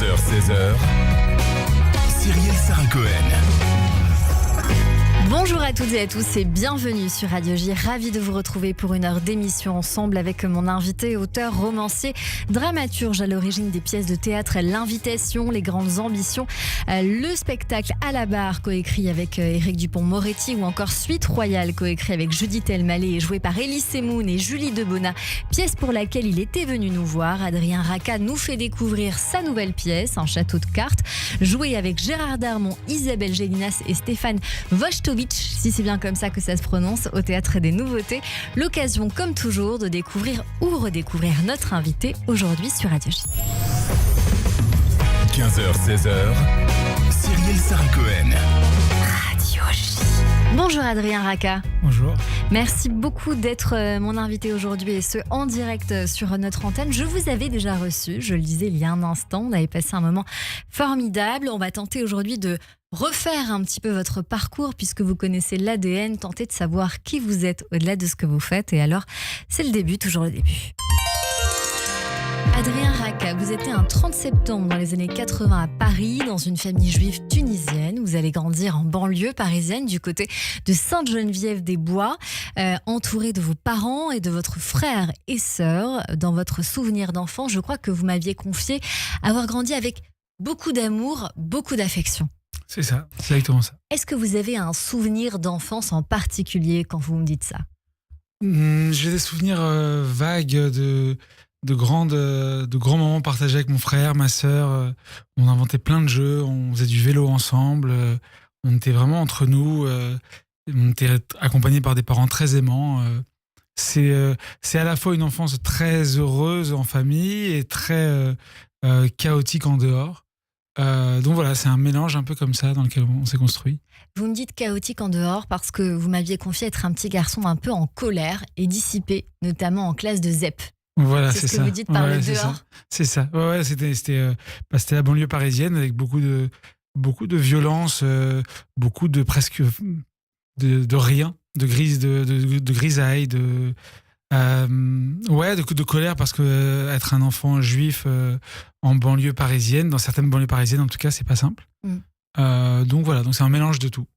15h-16h, Cyrielle Sarah Cohen. Bonjour à toutes et à tous et bienvenue sur Radio J. Ravi de vous retrouver pour une heure d'émission ensemble avec mon invité, auteur, romancier, dramaturge à l'origine des pièces de théâtre L'Invitation, Les Grandes Ambitions, le spectacle À la barre coécrit avec Éric Dupond-Moretti ou encore Suite Royale coécrit avec Judith Elmaleh et joué par Elie Semoun et Julie Debona, pièce pour laquelle il était venu nous voir. Adrien Racah nous fait découvrir sa nouvelle pièce, Un château de cartes, joué avec Gérard Darmon, Isabelle Gélinas et Stéphane Wojtowicz, si c'est bien comme ça que ça se prononce, au Théâtre des Nouveautés. L'occasion, comme toujours, de découvrir ou redécouvrir notre invité aujourd'hui sur Radio J. 15h-16h, Cyrielle Sarah Cohen. Radio J. Bonjour Adrien Racah. Bonjour. Merci beaucoup d'être mon invité aujourd'hui et ce en direct sur notre antenne. Je vous avais déjà reçu, je le disais il y a un instant, on avait passé un moment formidable. On va tenter aujourd'hui de refaire un petit peu votre parcours puisque vous connaissez l'ADN, tenter de savoir qui vous êtes au-delà de ce que vous faites. Et alors, c'est le début, toujours le début. Adrien Racah, vous étiez un 30 septembre dans les années 80 à Paris, dans une famille juive tunisienne. Vous allez grandir en banlieue parisienne du côté de Sainte-Geneviève-des-Bois, entouré de vos parents et de votre frère et sœur. Dans votre souvenir d'enfant, je crois que vous m'aviez confié avoir grandi avec beaucoup d'amour, beaucoup d'affection. C'est ça, c'est exactement ça. Est-ce que vous avez un souvenir d'enfance en particulier quand vous me dites ça ? J'ai des souvenirs vagues de grands moments partagés avec mon frère, ma sœur. On inventait plein de jeux, on faisait du vélo ensemble. On était vraiment entre nous. On était accompagnés par des parents très aimants. C'est à la fois une enfance très heureuse en famille et très chaotique en dehors. Donc voilà, c'est un mélange un peu comme ça dans lequel on s'est construit. Vous me dites chaotique en dehors parce que vous m'aviez confié être un petit garçon un peu en colère et dissipé, notamment en classe de ZEP. Voilà, c'est ce ça. que vous dites par le dehors. C'est ça. Ouais, c'était la banlieue parisienne avec beaucoup de violence, beaucoup de presque de rien, de grisaille, de colère parce que être un enfant juif en banlieue parisienne, dans certaines banlieues parisiennes en tout cas, c'est pas simple. Donc voilà, donc c'est un mélange de tout.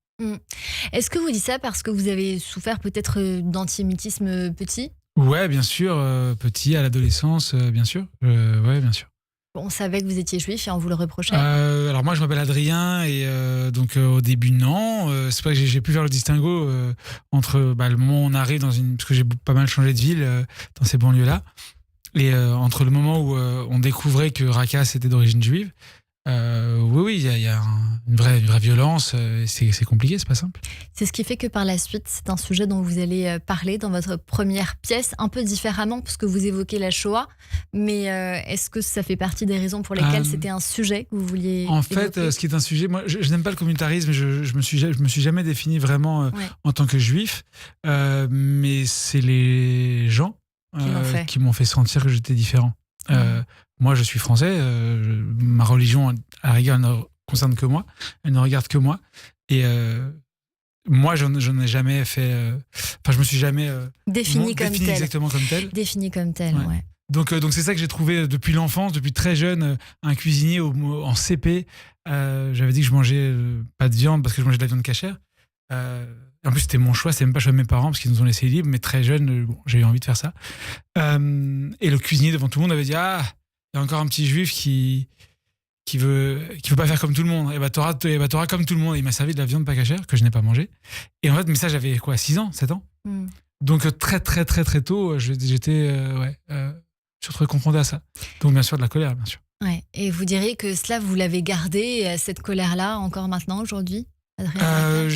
Est-ce que vous dites ça parce que vous avez souffert peut-être d'antisémitisme petit ? Ouais, bien sûr, petit, à l'adolescence, bien sûr. Ouais, bien sûr. On savait que vous étiez juif et on vous le reprochait. Alors moi, je m'appelle Adrien et donc au début, non. C'est pas que j'ai pu faire le distinguo entre le moment où on arrive parce que j'ai pas mal changé de ville dans ces banlieues-là, et entre le moment où on découvrait que Racah c'était d'origine juive. Oui, il y a une vraie violence. C'est compliqué, c'est pas simple. C'est ce qui fait que par la suite, c'est un sujet dont vous allez parler dans votre première pièce, un peu différemment, puisque vous évoquez la Shoah. Mais est-ce que ça fait partie des raisons pour lesquelles c'était un sujet que vous vouliez En évoquer ? fait, ce qui est un sujet, moi, je n'aime pas le communautarisme. Je me suis jamais défini vraiment en tant que juif, mais c'est les gens qui m'ont fait sentir que j'étais différent. Moi, je suis français. Ma religion, à la rigueur, elle ne concerne que moi. Elle ne regarde que moi. Et moi, je n'ai jamais fait. Je me suis jamais défini exactement comme tel. Défini comme tel, ouais. Donc c'est ça que j'ai trouvé depuis l'enfance, depuis très jeune, un cuisinier en CP. J'avais dit que je mangeais pas de viande parce que je mangeais de la viande cachère. En plus, c'était mon choix, c'est même pas le choix de mes parents parce qu'ils nous ont laissé libre, mais très jeune, j'ai eu envie de faire ça. Et le cuisinier devant tout le monde avait dit il y a encore un petit juif qui veut pas faire comme tout le monde. Et t'auras comme tout le monde. Et il m'a servi de la viande pas cachère que je n'ai pas mangée. Et en fait, mais ça, j'avais 6 ans, 7 ans. Donc très très très très tôt, j'étais je suis confronté à ça. Donc bien sûr de la colère, bien sûr. Ouais. Et vous diriez que cela, vous l'avez gardé, cette colère-là, encore maintenant, aujourd'hui, Adrien ?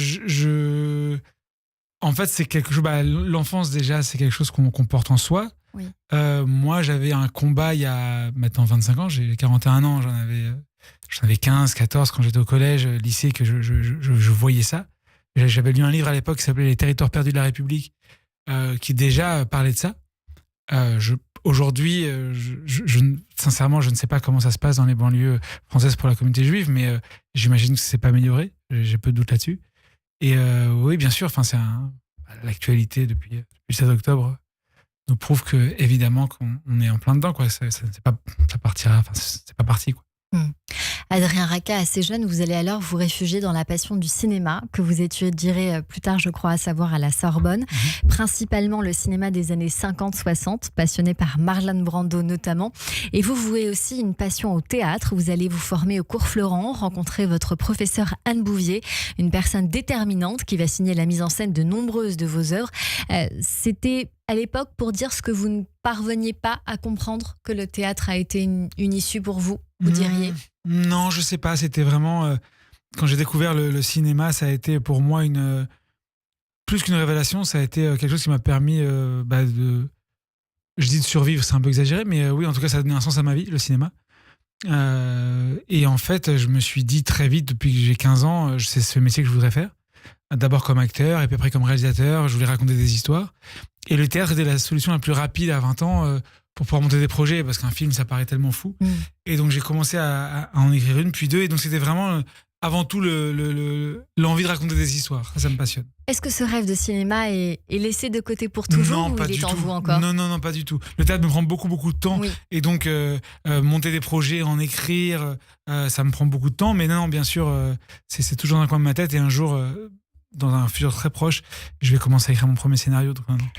En fait, c'est quelque chose. L'enfance déjà, c'est quelque chose qu'on porte en soi. Oui. Moi, j'avais un combat il y a maintenant 25 ans. J'ai 41 ans. J'en avais 15, 14 quand j'étais au collège, lycée, que je voyais ça. J'avais lu un livre à l'époque qui s'appelait Les territoires perdus de la République, qui déjà parlait de ça. Aujourd'hui, sincèrement, je ne sais pas comment ça se passe dans les banlieues françaises pour la communauté juive, mais j'imagine que c'est pas amélioré. J'ai peu de doute là-dessus. Et oui, bien sûr, l'actualité depuis le 7 octobre nous prouve que évidemment qu'on est en plein dedans, quoi. Ça partira, c'est pas parti, quoi. Adrien Racah, assez jeune, vous allez alors vous réfugier dans la passion du cinéma, que vous étudierez plus tard, je crois, à savoir à la Sorbonne. Principalement le cinéma des années 50-60, passionné par Marlon Brando notamment. Et vous vouez aussi une passion au théâtre. Vous allez vous former au cours Florent, rencontrer votre professeur Anne Bouvier, une personne déterminante qui va signer la mise en scène de nombreuses de vos œuvres. C'était à l'époque pour dire ce que vous ne parveniez pas à comprendre, que le théâtre a été une issue pour vous, vous diriez? Non, je sais pas. C'était vraiment... quand j'ai découvert le cinéma, ça a été pour moi plus qu'une révélation, ça a été quelque chose qui m'a permis de... Je dis de survivre, c'est un peu exagéré, mais oui, en tout cas, ça a donné un sens à ma vie, le cinéma. Et en fait, je me suis dit très vite, depuis que j'ai 15 ans, c'est ce métier que je voudrais faire. D'abord comme acteur, et puis après comme réalisateur, je voulais raconter des histoires. Et le théâtre était la solution la plus rapide à 20 ans pour pouvoir monter des projets, parce qu'un film, ça paraît tellement fou. Et donc, j'ai commencé à en écrire une, puis deux. Et donc, c'était vraiment, avant tout, l'envie de raconter des histoires. Ça me passionne. Est-ce que ce rêve de cinéma est laissé de côté pour toujours, non, ou pas il est du en tout. vous encore? Non, pas du tout. Le théâtre me prend beaucoup, beaucoup de temps. Oui. Et donc, monter des projets, en écrire, ça me prend beaucoup de temps. Mais non, bien sûr, c'est toujours dans un coin de ma tête. Et un jour... dans un futur très proche, je vais commencer à écrire mon premier scénario. Donc maintenant.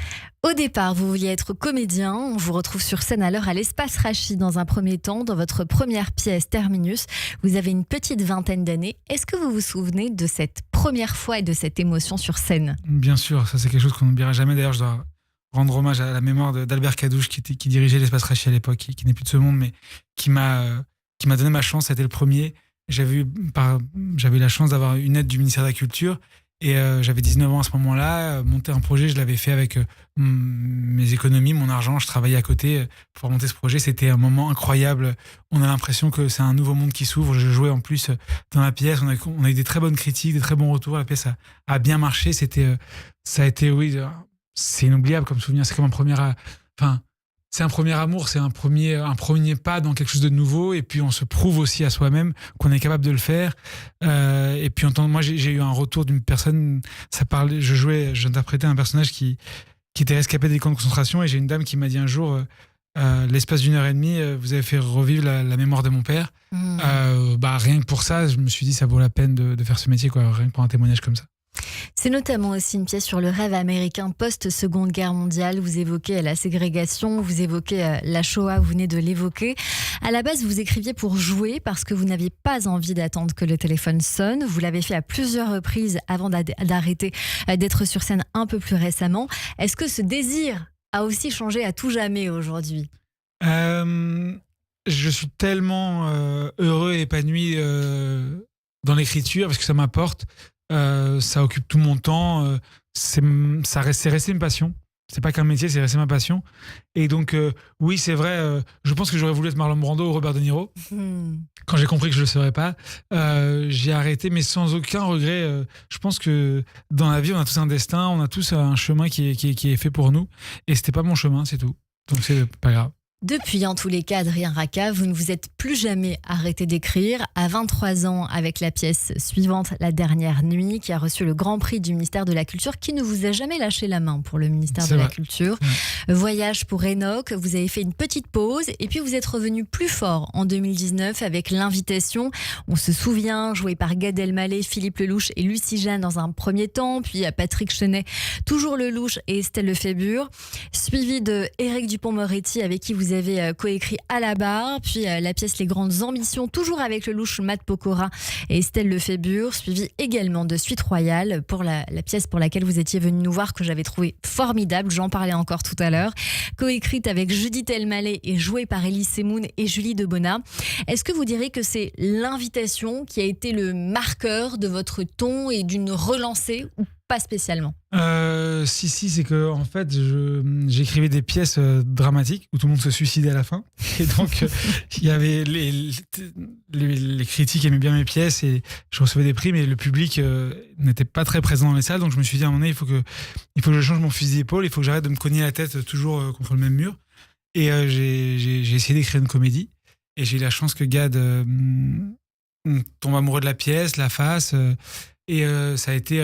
Au départ, vous vouliez être comédien. On vous retrouve sur scène alors à l'Espace Rachid dans un premier temps, dans votre première pièce Terminus. Vous avez une petite vingtaine d'années. Est-ce que vous vous souvenez de cette première fois et de cette émotion sur scène? Bien sûr, ça c'est quelque chose qu'on n'oubliera jamais. D'ailleurs, je dois rendre hommage à la mémoire d'Albert Cadouche qui dirigeait l'Espace Rachid à l'époque, qui n'est plus de ce monde, mais qui m'a donné ma chance. C'était le premier. J'avais eu la chance d'avoir une aide du ministère de la Culture. Et j'avais 19 ans à ce moment-là. Monter un projet, je l'avais fait avec mes économies, mon argent. Je travaillais à côté pour monter ce projet. C'était un moment incroyable. On a l'impression que c'est un nouveau monde qui s'ouvre. Je jouais en plus dans la pièce. On a eu des très bonnes critiques, des très bons retours. La pièce a bien marché. Ça a été, oui, c'est inoubliable comme souvenir. C'est comme c'est un premier amour, c'est un premier pas dans quelque chose de nouveau, et puis on se prouve aussi à soi-même qu'on est capable de le faire. Et puis moi j'ai eu un retour d'une personne, j'interprétais un personnage qui était rescapé des camps de concentration, et j'ai une dame qui m'a dit un jour, l'espace d'une heure et demie, vous avez fait revivre la mémoire de mon père. Rien que pour ça, je me suis dit ça vaut la peine de faire ce métier, quoi, rien que pour un témoignage comme ça. C'est notamment aussi une pièce sur le rêve américain post-Seconde Guerre mondiale. Vous évoquez la ségrégation, vous évoquez la Shoah, vous venez de l'évoquer. À la base, vous écriviez pour jouer parce que vous n'aviez pas envie d'attendre que le téléphone sonne. Vous l'avez fait à plusieurs reprises avant d'arrêter d'être sur scène un peu plus récemment. Est-ce que ce désir a aussi changé à tout jamais aujourd'hui? Je suis tellement heureux et épanoui dans l'écriture parce que ça m'apporte. Ça occupe tout mon temps. C'est resté une passion. C'est pas qu'un métier, c'est resté ma passion. Et donc, oui, c'est vrai, je pense que j'aurais voulu être Marlon Brando ou Robert De Niro. Quand j'ai compris que je le serais pas, j'ai arrêté, mais sans aucun regret. Je pense que dans la vie, on a tous un destin, on a tous un chemin qui est fait pour nous. Et c'était pas mon chemin, c'est tout. Donc, c'est pas grave. Depuis, en tous les cas, Adrien Racah, vous ne vous êtes plus jamais arrêté d'écrire. À 23 ans, avec la pièce suivante, La Dernière Nuit, qui a reçu le Grand Prix du ministère de la Culture, qui ne vous a jamais lâché la main pour le ministère de la Culture. Voyage pour Enoch, vous avez fait une petite pause et puis vous êtes revenu plus fort en 2019 avec L'Invitation. On se souvient, joué par Gad Elmaleh, Philippe Lelouch et Lucie Jeanne dans un premier temps, puis à Patrick Chenet, toujours Lelouch et Estelle Lefébure, suivi de Éric Dupond-Moretti avec qui vous avez coécrit À la barre, puis la pièce Les Grandes Ambitions, toujours avec Lelouch, Matt Pokora et Estelle Lefébure, suivi également de Suite Royale pour la pièce pour laquelle vous étiez venu nous voir, que j'avais trouvé formidable, j'en parlais encore tout à l'heure, coécrite avec Judith Elmaleh et jouée par Elie Semoun et Julie Debona. Est-ce que vous diriez que c'est L'Invitation qui a été le marqueur de votre ton et d'une relancée, ou pas spécialement? Si, c'est que en fait, j'écrivais des pièces dramatiques où tout le monde se suicidait à la fin. Et donc, il y avait les critiques aimaient bien mes pièces et je recevais des prix, mais le public n'était pas très présent dans les salles. Donc, je me suis dit à un moment donné, il faut que je change mon fusil d'épaule, il faut que j'arrête de me cogner la tête toujours contre le même mur. Et j'ai essayé d'écrire une comédie. Et j'ai eu la chance que Gad tombe amoureux de la pièce, la fasse. Et ça a été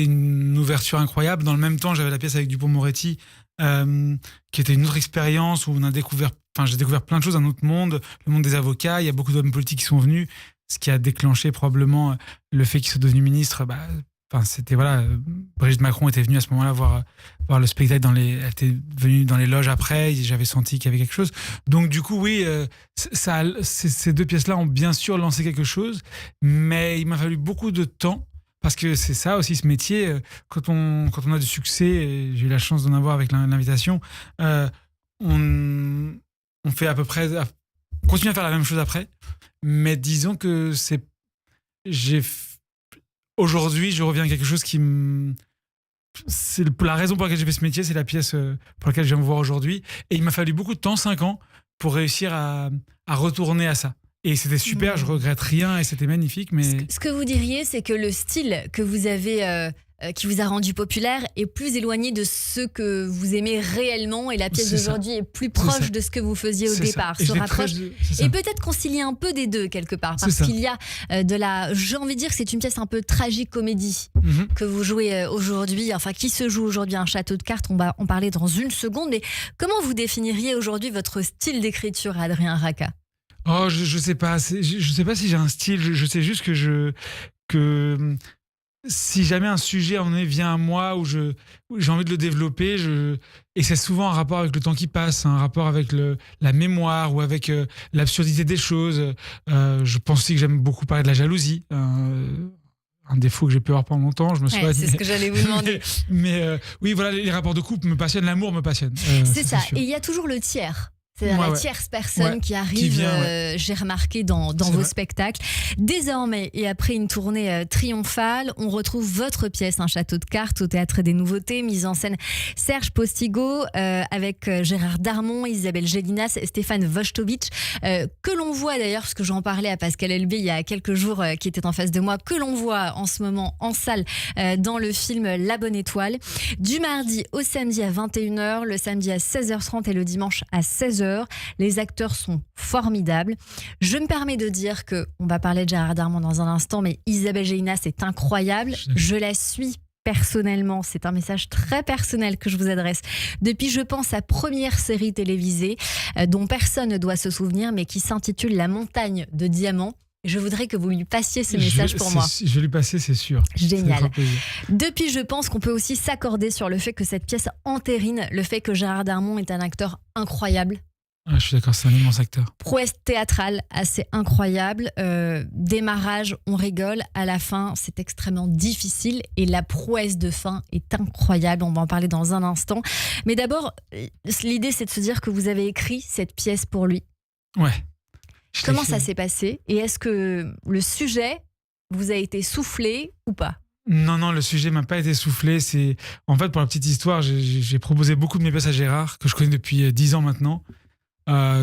une ouverture incroyable. Dans le même temps, j'avais la pièce avec Dupond-Moretti qui était une autre expérience où j'ai découvert plein de choses, un autre monde, le monde des avocats. Il y a beaucoup d'hommes politiques qui sont venus, ce qui a déclenché probablement le fait qu'ils soient devenus ministres. C'était Brigitte Macron était venue à ce moment-là voir le spectacle elle était venue dans les loges après, j'avais senti qu'il y avait quelque chose. Donc du coup oui, ces deux pièces-là ont bien sûr lancé quelque chose, mais il m'a fallu beaucoup de temps parce que c'est ça aussi ce métier. Quand on a du succès, et j'ai eu la chance d'en avoir avec l'invitation, on fait à peu près, on continue à faire la même chose après, mais disons que aujourd'hui, je reviens à quelque chose c'est la raison pour laquelle j'ai fait ce métier, c'est la pièce pour laquelle je viens me voir aujourd'hui. Et il m'a fallu beaucoup de temps, 5 ans, pour réussir à retourner à ça. Et c'était super, je regrette rien et c'était magnifique. Mais ce que vous diriez, c'est que le style que vous avez, qui vous a rendu populaire, est plus éloigné de ce que vous aimez réellement, et la pièce d'aujourd'hui est plus proche de ce que vous faisiez au départ. Se rapproche et peut-être concilier un peu des deux quelque part, parce qu'il y a j'ai envie de dire que c'est une pièce un peu tragique-comédie que vous jouez aujourd'hui, enfin qui se joue aujourd'hui à un château de cartes. On va en parler dans une seconde, mais comment vous définiriez aujourd'hui votre style d'écriture, Adrien Racah? Oh, je sais pas. Je sais pas si j'ai un style. Je sais juste que si jamais un sujet vient à moi où j'ai envie de le développer, et c'est souvent un rapport avec le temps qui passe, un rapport avec la mémoire ou avec l'absurdité des choses. Je pense aussi que j'aime beaucoup parler de la jalousie. Un défaut que j'ai pu avoir pendant longtemps, je me souviens. C'est ce que j'allais vous demander. Mais oui, voilà, les rapports de couple me passionnent, l'amour me passionne. C'est ça. Et il y a toujours le tiers. C'est la tierce personne qui arrive, qui vient, j'ai remarqué dans vos spectacles. Désormais, et après une tournée triomphale, on retrouve votre pièce, Un château de cartes, au Théâtre des Nouveautés, mise en scène Serge Postigo, avec Gérard Darmon, Isabelle Gélinas et Stéphane Vostovic, que l'on voit d'ailleurs, parce que j'en parlais à Pascal Elbé il y a quelques jours, qui était en face de moi, que l'on voit en ce moment en salle dans le film La Bonne Étoile, du mardi au samedi à 21h, le samedi à 16h30 et le dimanche à 16h. Les acteurs sont formidables. Je me permets de dire que, on va parler de Gérard Darmon dans un instant, mais Isabelle Gélinas est incroyable. Je la suis personnellement. C'est un message très personnel que je vous adresse. Depuis, je pense, sa première série télévisée, dont personne ne doit se souvenir, mais qui s'intitule La Montagne de Diamants. Je voudrais que vous lui passiez ce message pour moi. Je vais lui passer, c'est sûr. Génial. Depuis, je pense qu'on peut aussi s'accorder sur le fait que cette pièce entérine le fait que Gérard Darmon est un acteur incroyable. Je suis d'accord, c'est un immense acteur. Prouesse théâtrale assez incroyable. Démarrage, on rigole. À la fin, c'est extrêmement difficile. Et la prouesse de fin est incroyable. On va en parler dans un instant. Mais d'abord, l'idée, c'est de se dire que vous avez écrit cette pièce pour lui. Ouais. Comment ça s'est passé? Et est-ce que le sujet vous a été soufflé ou pas? Non, le sujet m'a pas été soufflé. En fait, pour la petite histoire, j'ai proposé beaucoup de mes pièces à Gérard, que je connais depuis 10 ans maintenant.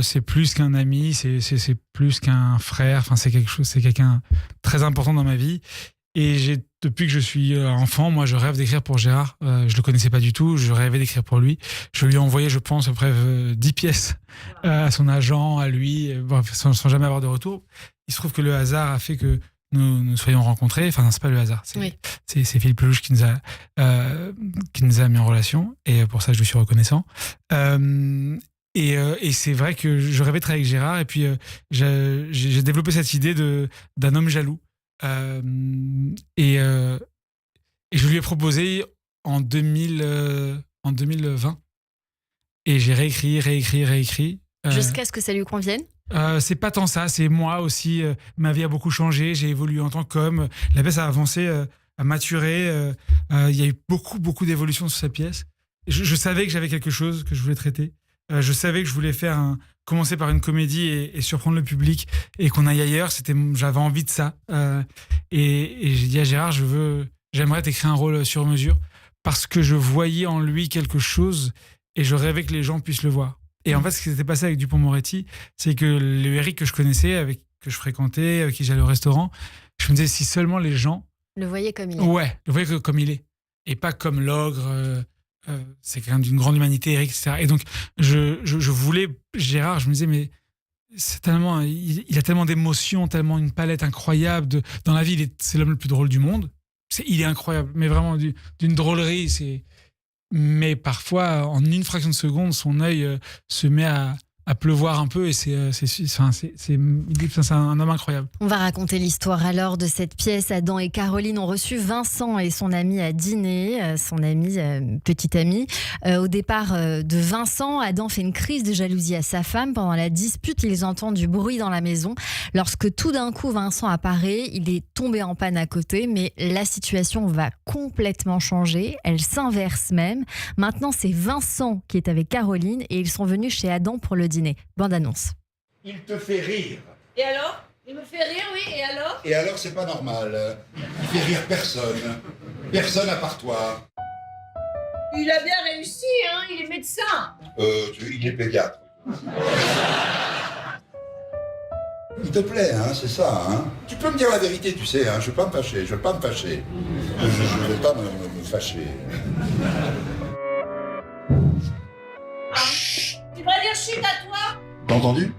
C'est plus qu'un ami, c'est plus qu'un frère. Enfin, c'est quelqu'un très important dans ma vie. Et depuis que je suis enfant, moi, je rêve d'écrire pour Gérard. Je le connaissais pas du tout. Je rêvais d'écrire pour lui. Je lui ai envoyé, je pense, à peu près 10 pièces à son agent, à lui, sans jamais avoir de retour. Il se trouve que le hasard a fait que nous soyons rencontrés. Enfin, non, c'est pas le hasard. C'est Philippe Lelouch qui nous a mis en relation. Et pour ça, je lui suis reconnaissant. Et c'est vrai que je rêvais de travailler avec Gérard. Et puis, j'ai développé cette idée d'un homme jaloux. Et je lui ai proposé en 2020. Et j'ai réécrit. Jusqu'à ce que ça lui convienne? C'est pas tant ça, c'est moi aussi. Ma vie a beaucoup changé, j'ai évolué en tant qu'homme. La pièce a avancé, a maturé. Il y a eu beaucoup d'évolution sur cette pièce. Je savais que j'avais quelque chose que je voulais traiter. Je savais que je voulais commencer par une comédie et surprendre le public et qu'on aille ailleurs. J'avais envie de ça. Et j'ai dit à Gérard, j'aimerais t'écrire un rôle sur mesure parce que je voyais en lui quelque chose et je rêvais que les gens puissent le voir. Et en fait, ce qui s'était passé avec Dupond-Moretti, c'est que le Eric que je connaissais, que je fréquentais, avec qui j'allais au restaurant, je me disais si seulement les gens le voyaient comme il est. Ouais, le voyaient comme il est. Et pas comme l'ogre. C'est quelqu'un d'une grande humanité, Eric, etc. Et donc, je voulais Gérard, je me disais, mais il a tellement d'émotions, tellement une palette incroyable. Dans la vie, c'est l'homme le plus drôle du monde. Il est incroyable, mais vraiment d'une drôlerie. mais parfois, en une fraction de seconde, son œil se met à pleuvoir un peu et c'est un homme incroyable. On va raconter l'histoire alors de cette pièce. Adam et Caroline ont reçu Vincent et son ami à dîner, son ami, petit ami. Au départ de Vincent, Adam fait une crise de jalousie à sa femme. Pendant la dispute, ils entendent du bruit dans la maison. Lorsque tout d'un coup Vincent apparaît, il est tombé en panne à côté, mais la situation va complètement changer. Elle s'inverse même. Maintenant, c'est Vincent qui est avec Caroline et ils sont venus chez Adam pour le dîner. Bande annonce. Il te fait rire. Et alors? Il me fait rire, oui, et alors? Et alors, c'est pas normal. Il fait rire personne. Personne à part toi. Il a bien réussi, hein, il est médecin. Il est pédiatre. Il te plaît, hein, c'est ça, hein. Tu peux me dire la vérité, tu sais, hein, je vais pas me fâcher, je vais pas me fâcher. Je vais pas me fâcher. Tu vas dire chute à toi? T'as entendu?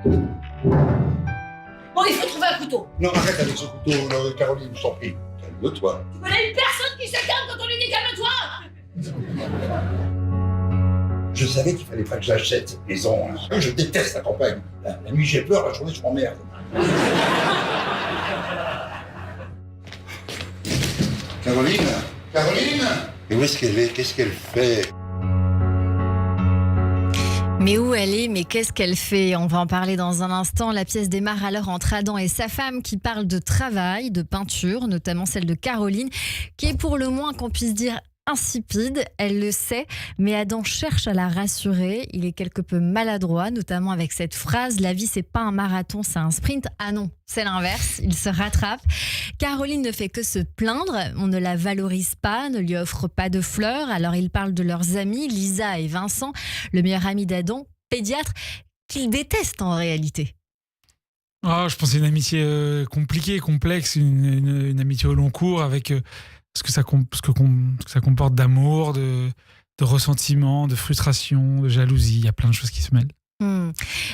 Bon, il faut trouver un couteau. Non, arrête avec ce couteau, là, Caroline, je t'en prie. Calme-toi. Tu connais une personne qui se calme quand on lui dit calme-toi? Je savais qu'il fallait pas que j'achète cette maison. Hein. Je déteste la campagne. La nuit, j'ai peur, la journée, je m'emmerde. Caroline? Caroline? Et où est-ce qu'elle est? Qu'est-ce qu'elle fait? Mais où elle est? Mais qu'est-ce qu'elle fait? On va en parler dans un instant. La pièce démarre alors entre Adam et sa femme qui parlent de travail, de peinture, notamment celle de Caroline, qui est pour le moins qu'on puisse dire insipide, elle le sait, mais Adam cherche à la rassurer. Il est quelque peu maladroit, notamment avec cette phrase: la vie c'est pas un marathon, c'est un sprint. Ah non, c'est l'inverse, il se rattrape. Caroline ne fait que se plaindre, on ne la valorise pas, ne lui offre pas de fleurs. Alors il parle de leurs amis, Lisa et Vincent, le meilleur ami d'Adam, pédiatre, qu'il déteste en réalité. Oh, je pense que c'est une amitié compliquée, complexe, une amitié au long cours avec ce que ça comporte d'amour, de ressentiment, de frustration, de jalousie. Il y a plein de choses qui se mêlent.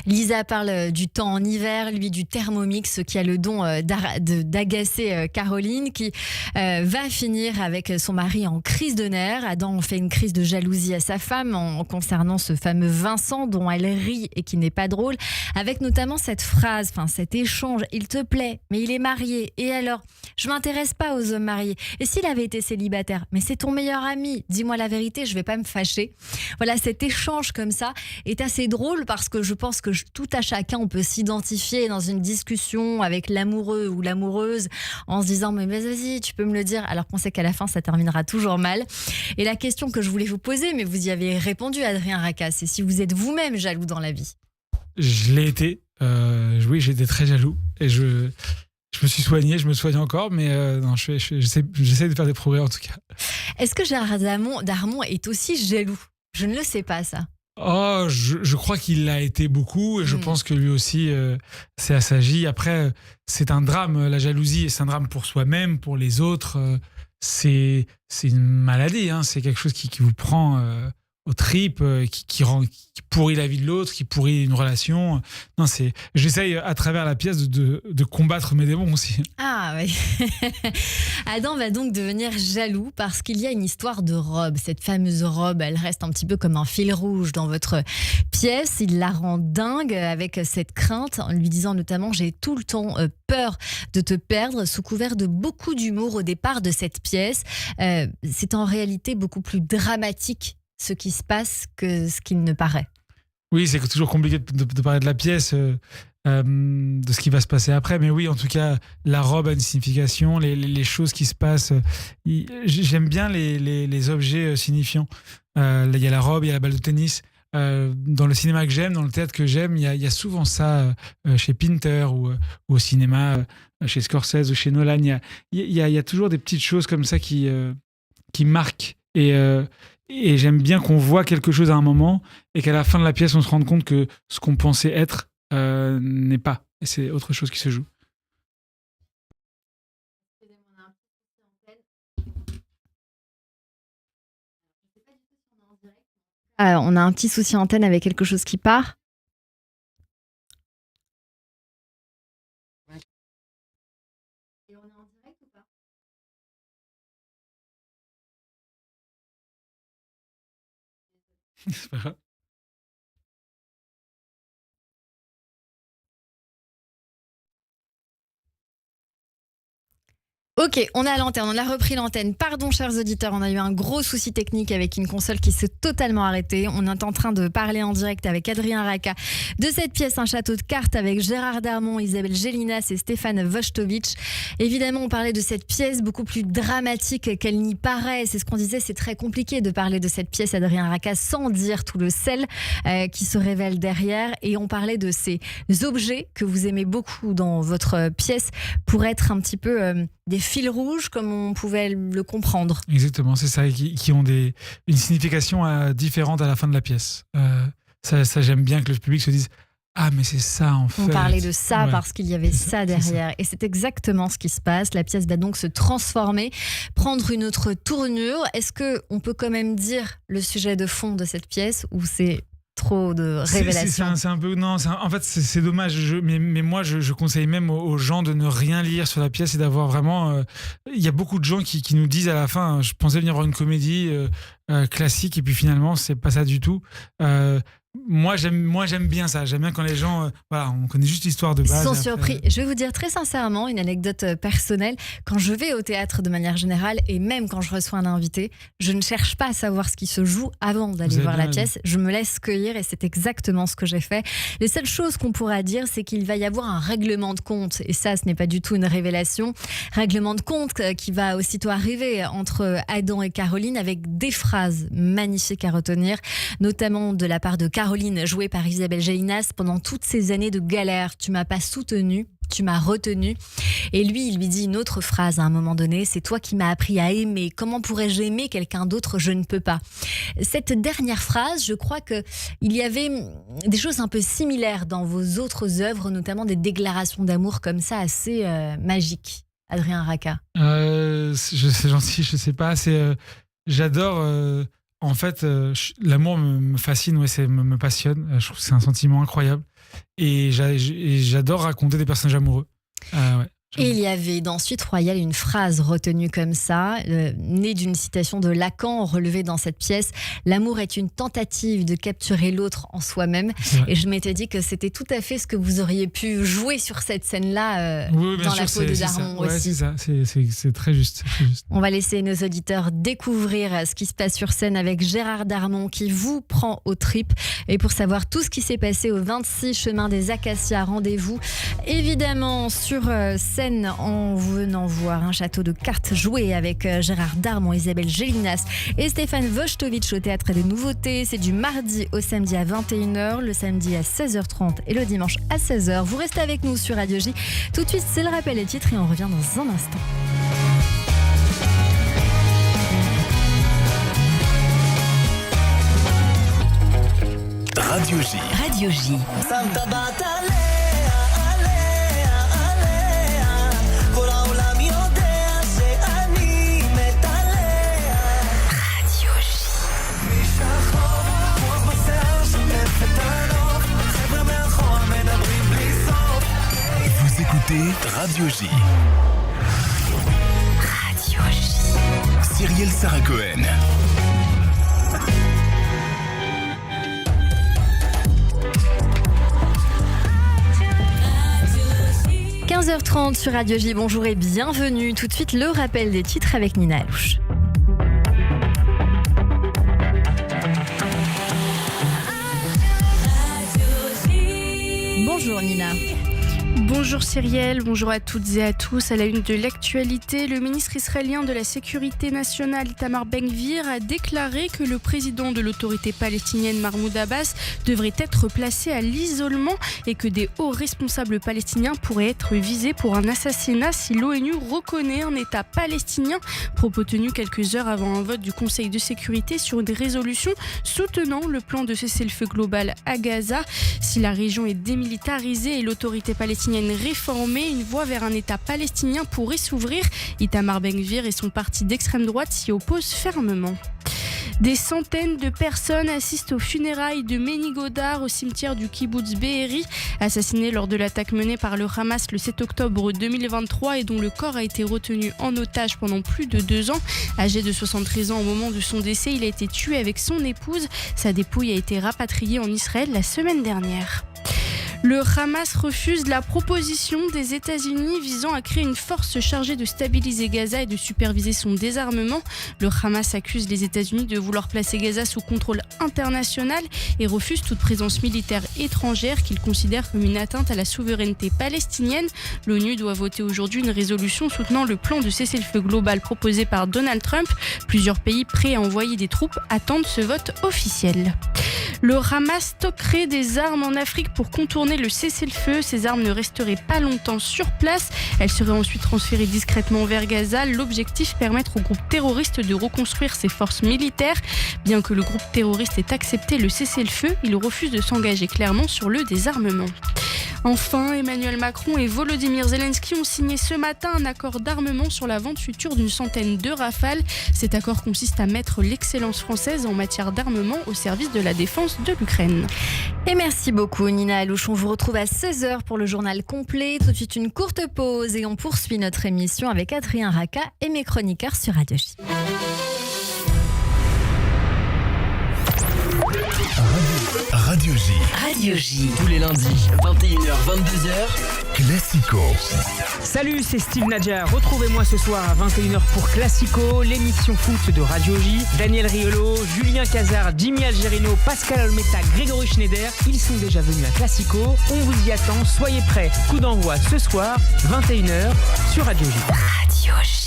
Lisa parle du temps en hiver, lui du Thermomix qui a le don d'agacer Caroline, qui va finir avec son mari en crise de nerfs. Adam fait une crise de jalousie à sa femme en concernant ce fameux Vincent dont elle rit et qui n'est pas drôle, avec notamment cette phrase, cet échange: il te plaît, mais il est marié, et alors? Je m'intéresse pas aux hommes mariés. Et s'il avait été célibataire? Mais c'est ton meilleur ami, dis-moi la vérité, je vais pas me fâcher. Voilà, cet échange comme ça est assez drôle parce que je pense que tout à chacun, on peut s'identifier dans une discussion avec l'amoureux ou l'amoureuse en se disant: mais vas-y, tu peux me le dire, alors qu'on sait qu'à la fin, ça terminera toujours mal. Et la question que je voulais vous poser, mais vous y avez répondu, Adrien Racas, c'est si vous êtes vous-même jaloux dans la vie. Je l'ai été. Oui, j'ai été très jaloux. Et je me suis soigné, je me soigne encore, mais non, j'essaie de faire des progrès en tout cas. Est-ce que Gérard Darmon est aussi jaloux? Je ne le sais pas, ça. Oh, je crois qu'il l'a été beaucoup et je pense que lui aussi s'est assagi. Après, c'est un drame, la jalousie, et c'est un drame pour soi-même, pour les autres. C'est une maladie, hein. C'est quelque chose qui vous prend aux tripes, qui pourrit la vie de l'autre, qui pourrit une relation. Non, j'essaye à travers la pièce de combattre mes démons aussi. Ah oui. Adam va donc devenir jaloux parce qu'il y a une histoire de robe. Cette fameuse robe, elle reste un petit peu comme un fil rouge dans votre pièce. Il la rend dingue avec cette crainte, en lui disant notamment: j'ai tout le temps peur de te perdre, sous couvert de beaucoup d'humour au départ de cette pièce. C'est en réalité beaucoup plus dramatique ce qui se passe que ce qu'il ne paraît. Oui, c'est toujours compliqué de parler de la pièce, de ce qui va se passer après. Mais oui, en tout cas, la robe a une signification, les choses qui se passent. J'aime bien les objets signifiants. Il y a la robe, il y a la balle de tennis. Dans le cinéma que j'aime, dans le théâtre que j'aime, il y a souvent ça chez Pinter ou au cinéma, chez Scorsese ou chez Nolan. Il y a toujours des petites choses comme ça qui marquent. Et j'aime bien qu'on voit quelque chose à un moment et qu'à la fin de la pièce, on se rende compte que ce qu'on pensait être n'est pas. Et c'est autre chose qui se joue. On a un petit souci antenne avec quelque chose qui part. C'est pas grave. Ok, on est à l'antenne, on a repris l'antenne. Pardon, chers auditeurs, on a eu un gros souci technique avec une console qui s'est totalement arrêtée. On est en train de parler en direct avec Adrien Racca de cette pièce, un château de cartes avec Gérard Darmon, Isabelle Gélinas et Stéphane Vostovic. Évidemment, on parlait de cette pièce beaucoup plus dramatique qu'elle n'y paraît. C'est ce qu'on disait, c'est très compliqué de parler de cette pièce, Adrien Racca, sans dire tout le sel qui se révèle derrière. Et on parlait de ces objets que vous aimez beaucoup dans votre pièce pour être un petit peu des fils rouges, comme on pouvait le comprendre. Exactement, c'est ça, qui ont une signification différente à la fin de la pièce. Ça, j'aime bien que le public se dise « Ah, mais c'est ça, en fait ». On parlait de ça Ouais. parce qu'il y avait ça derrière. Et c'est exactement ce qui se passe. La pièce va donc se transformer, prendre une autre tournure. Est-ce qu'on peut quand même dire le sujet de fond de cette pièce ou c'est trop de révélations? C'est un peu en fait c'est dommage, mais moi je conseille même aux gens de ne rien lire sur la pièce et d'avoir vraiment il y a beaucoup de gens qui nous disent à la fin je pensais venir voir une comédie classique et puis finalement c'est pas ça du tout. Moi j'aime bien ça, j'aime bien quand les gens voilà, on connaît juste l'histoire de base. Ils sont surpris. Je vais vous dire très sincèrement une anecdote personnelle. Quand je vais au théâtre de manière générale et même quand je reçois un invité, je ne cherche pas à savoir ce qui se joue avant d'aller voir la pièce. Je me laisse cueillir et c'est exactement ce que j'ai fait. Les seules choses qu'on pourra dire, c'est qu'il va y avoir un règlement de compte. Et ça, ce n'est pas du tout une révélation. Règlement de compte qui va aussitôt arriver entre Adam et Caroline avec des phrases magnifiques à retenir, notamment de la part de Caroline, jouée par Isabelle Gélinas. Pendant toutes ces années de galère, tu m'as pas soutenue, tu m'as retenue. Et lui, il lui dit une autre phrase à un moment donné, c'est toi qui m'as appris à aimer. Comment pourrais-je aimer quelqu'un d'autre? Je ne peux pas. Cette dernière phrase, je crois qu'il y avait des choses un peu similaires dans vos autres œuvres, notamment des déclarations d'amour comme ça, assez magiques. Adrien Racca. C'est gentil, je sais pas, j'adore... En fait, l'amour me fascine, me passionne. Je trouve que c'est un sentiment incroyable. Et j'adore raconter des personnages amoureux. Ouais. Et il y avait dans Suite Royale une phrase retenue comme ça, née d'une citation de Lacan relevée dans cette pièce. L'amour est une tentative de capturer l'autre en soi-même. Et je m'étais dit que c'était tout à fait ce que vous auriez pu jouer sur cette scène-là oui, dans la peau de Darmon aussi. Ouais, c'est ça, c'est très juste. On va laisser nos auditeurs découvrir ce qui se passe sur scène avec Gérard Darmon qui vous prend aux tripes. Et pour savoir tout ce qui s'est passé au 26 chemin des Acacias, rendez-vous évidemment sur scène en venant voir un château de cartes joué avec Gérard Darmon, Isabelle Gélinas et Stéphane Vostovic au Théâtre des Nouveautés. C'est du mardi au samedi à 21h, le samedi à 16h30 et le dimanche à 16h. Vous restez avec nous sur Radio J. Tout de suite, c'est le rappel des titres et on revient dans un instant. Radio J. Radio J. Vous écoutez Radio J. Radio J. Cyrielle Sarah Cohen. – 15h30 sur Radio J, bonjour et bienvenue. Tout de suite, le rappel des titres avec Nina Alouche. Bonjour Nina. Bonjour Cyrielle, bonjour à toutes et à tous. À la une de l'actualité, le ministre israélien de la Sécurité nationale Itamar Ben-Gvir a déclaré que le président de l'autorité palestinienne Mahmoud Abbas devrait être placé à l'isolement et que des hauts responsables palestiniens pourraient être visés pour un assassinat si l'ONU reconnaît un État palestinien. Propos tenus quelques heures avant un vote du Conseil de sécurité sur une résolution soutenant le plan de cessez-le-feu global à Gaza. Si la région est démilitarisée et l'autorité palestinienne réformée, une voie vers un État palestinien pourrait s'ouvrir. Itamar Ben-Gvir et son parti d'extrême droite s'y opposent fermement. Des centaines de personnes assistent aux funérailles de Meni Godar au cimetière du Kibboutz Be'eri, assassiné lors de l'attaque menée par le Hamas le 7 octobre 2023 et dont le corps a été retenu en otage pendant plus de 2 ans. Âgé de 73 ans au moment de son décès, il a été tué avec son épouse. Sa dépouille a été rapatriée en Israël la semaine dernière. Le Hamas refuse la proposition des États-Unis visant à créer une force chargée de stabiliser Gaza et de superviser son désarmement. Le Hamas accuse les États-Unis de vouloir placer Gaza sous contrôle international et refuse toute présence militaire étrangère qu'il considère comme une atteinte à la souveraineté palestinienne. L'ONU doit voter aujourd'hui une résolution soutenant le plan de cessez-le-feu global proposé par Donald Trump. Plusieurs pays prêts à envoyer des troupes attendent ce vote officiel. Le Hamas stockerait des armes en Afrique pour contourner le cessez-le-feu. Ces armes ne resteraient pas longtemps sur place. Elles seraient ensuite transférées discrètement vers Gaza. L'objectif, permettre au groupe terroriste de reconstruire ses forces militaires. Bien que le groupe terroriste ait accepté le cessez-le-feu, il refuse de s'engager clairement sur le désarmement. Enfin, Emmanuel Macron et Volodymyr Zelensky ont signé ce matin un accord d'armement sur la vente future d'une centaine de Rafales. Cet accord consiste à mettre l'excellence française en matière d'armement au service de la défense de l'Ukraine. Et merci beaucoup Nina Alouche. On vous retrouve à 16h pour le journal complet. Tout de suite une courte pause et on poursuit notre émission avec Adrien Racca et mes chroniqueurs sur Radio J. Radio J. Radio J. Tous les lundis, 21h-22h. Classico. Salut, c'est Steve Nadia. Retrouvez-moi ce soir à 21h pour Classico, l'émission foot de Radio J. Daniel Riolo, Julien Cazard, Jimmy Algerino, Pascal Olmeta, Grégory Schneider. Ils sont déjà venus à Classico. On vous y attend, soyez prêts. Coup d'envoi ce soir, 21h sur Radio J. Radio J.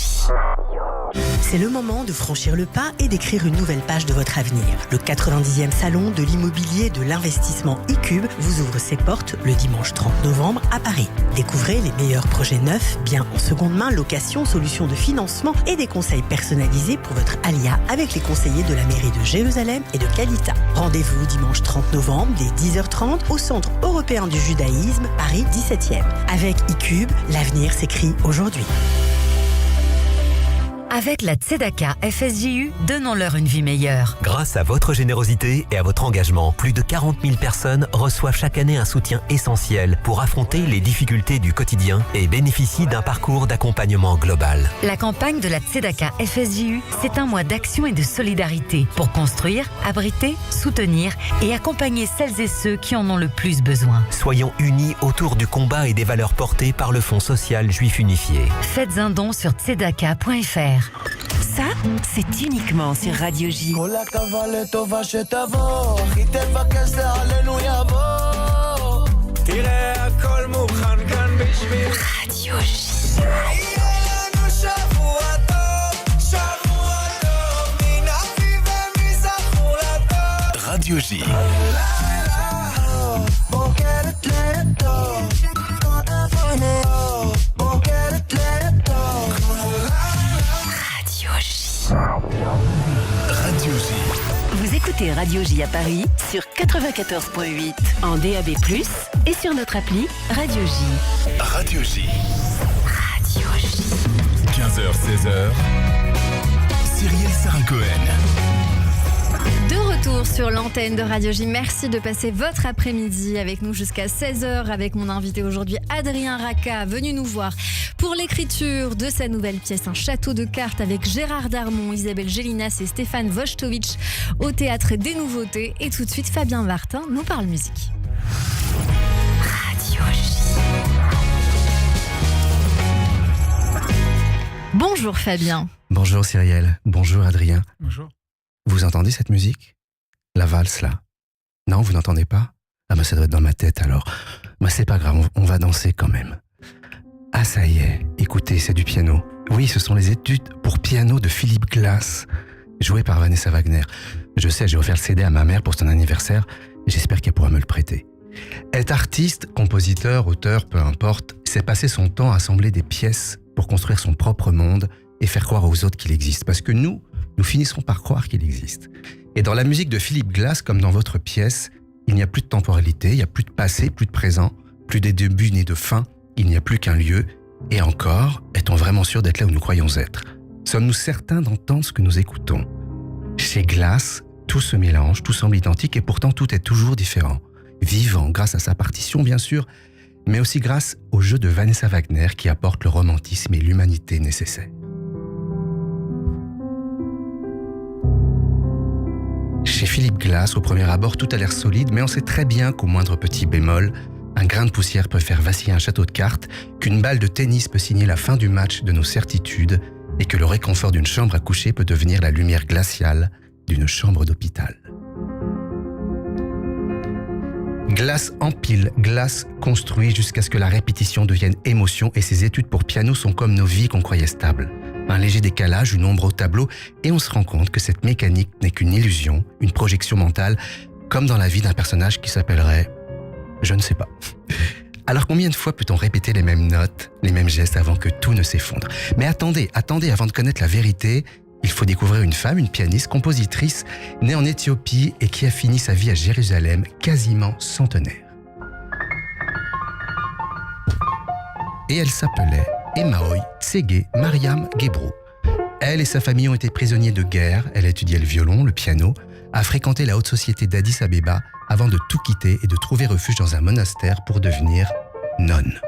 C'est le moment de franchir le pas et d'écrire une nouvelle page de votre avenir. Le 90e salon de l'immobilier de l'investissement iCube vous ouvre ses portes le dimanche 30 novembre à Paris. Découvrez les meilleurs projets neufs, biens en seconde main, location, solutions de financement et des conseils personnalisés pour votre alia avec les conseillers de la mairie de Jérusalem et de Kalita. Rendez-vous dimanche 30 novembre dès 10h30 au Centre européen du judaïsme, Paris 17e. Avec iCube, l'avenir s'écrit aujourd'hui. Avec la Tzedaka FSJU, donnons-leur une vie meilleure. Grâce à votre générosité et à votre engagement, plus de 40 000 personnes reçoivent chaque année un soutien essentiel pour affronter les difficultés du quotidien et bénéficient d'un parcours d'accompagnement global. La campagne de la Tzedaka FSJU, c'est un mois d'action et de solidarité pour construire, abriter, soutenir et accompagner celles et ceux qui en ont le plus besoin. Soyons unis autour du combat et des valeurs portées par le Fonds social juif unifié. Faites un don sur tzedaka.fr. Ça, c'est uniquement sur Radio J. Radio J. Radio J. Radio J. Vous écoutez Radio J à Paris sur 94.8 en DAB+, et sur notre appli Radio J. Radio J. Radio J. 15h-16h. Cyrielle Sarah-Cohen. De retour sur l'antenne de Radio J. Merci de passer votre après-midi avec nous jusqu'à 16h avec mon invité aujourd'hui Adrien Racca, venu nous voir pour l'écriture de sa nouvelle pièce, un château de cartes avec Gérard Darmon, Isabelle Gélinas et Stéphane Wojtowicz au Théâtre des Nouveautés. Et tout de suite, Fabien Martin nous parle musique. Radio J. Bonjour Fabien. Bonjour Cyrielle, bonjour Adrien. Bonjour. Vous entendez cette musique ? La valse là ? Non, vous n'entendez pas ? Ah bah ça doit être dans ma tête alors. Bah c'est pas grave, on va danser quand même. Ah ça y est, écoutez, c'est du piano. Oui, ce sont les études pour piano de Philippe Glass, joué par Vanessa Wagner. Je sais, j'ai offert le CD à ma mère pour son anniversaire et j'espère qu'elle pourra me le prêter. Être artiste, compositeur, auteur, peu importe, c'est passer son temps à assembler des pièces pour construire son propre monde et faire croire aux autres qu'il existe. Parce que nous finissons par croire qu'il existe. Et dans la musique de Philippe Glass, comme dans votre pièce, il n'y a plus de temporalité, il n'y a plus de passé, plus de présent, plus de début ni de fin, il n'y a plus qu'un lieu. Et encore, est-on vraiment sûr d'être là où nous croyons être ? Sommes-nous certains d'entendre ce que nous écoutons ? Chez Glass, tout se mélange, tout semble identique et pourtant tout est toujours différent. Vivant grâce à sa partition bien sûr, mais aussi grâce au jeu de Vanessa Wagner qui apporte le romantisme et l'humanité nécessaires. Chez Philippe Glass, au premier abord, tout a l'air solide, mais on sait très bien qu'au moindre petit bémol, un grain de poussière peut faire vaciller un château de cartes, qu'une balle de tennis peut signer la fin du match de nos certitudes et que le réconfort d'une chambre à coucher peut devenir la lumière glaciale d'une chambre d'hôpital. Glass empile, Glass construit jusqu'à ce que la répétition devienne émotion et ses études pour piano sont comme nos vies qu'on croyait stables. Un léger décalage, une ombre au tableau et on se rend compte que cette mécanique n'est qu'une illusion, une projection mentale, comme dans la vie d'un personnage qui s'appellerait... je ne sais pas. Alors combien de fois peut-on répéter les mêmes notes, les mêmes gestes avant que tout ne s'effondre ? Mais attendez, avant de connaître la vérité, il faut découvrir une femme, une pianiste, compositrice, née en Éthiopie et qui a fini sa vie à Jérusalem, quasiment centenaire. Et elle s'appelait Emaoy Tsege Mariam Gebrou. Elle et sa famille ont été prisonniers de guerre, elle a étudié le violon, le piano, a fréquenté la haute société d'Addis Abeba avant de tout quitter et de trouver refuge dans un monastère pour devenir nonne.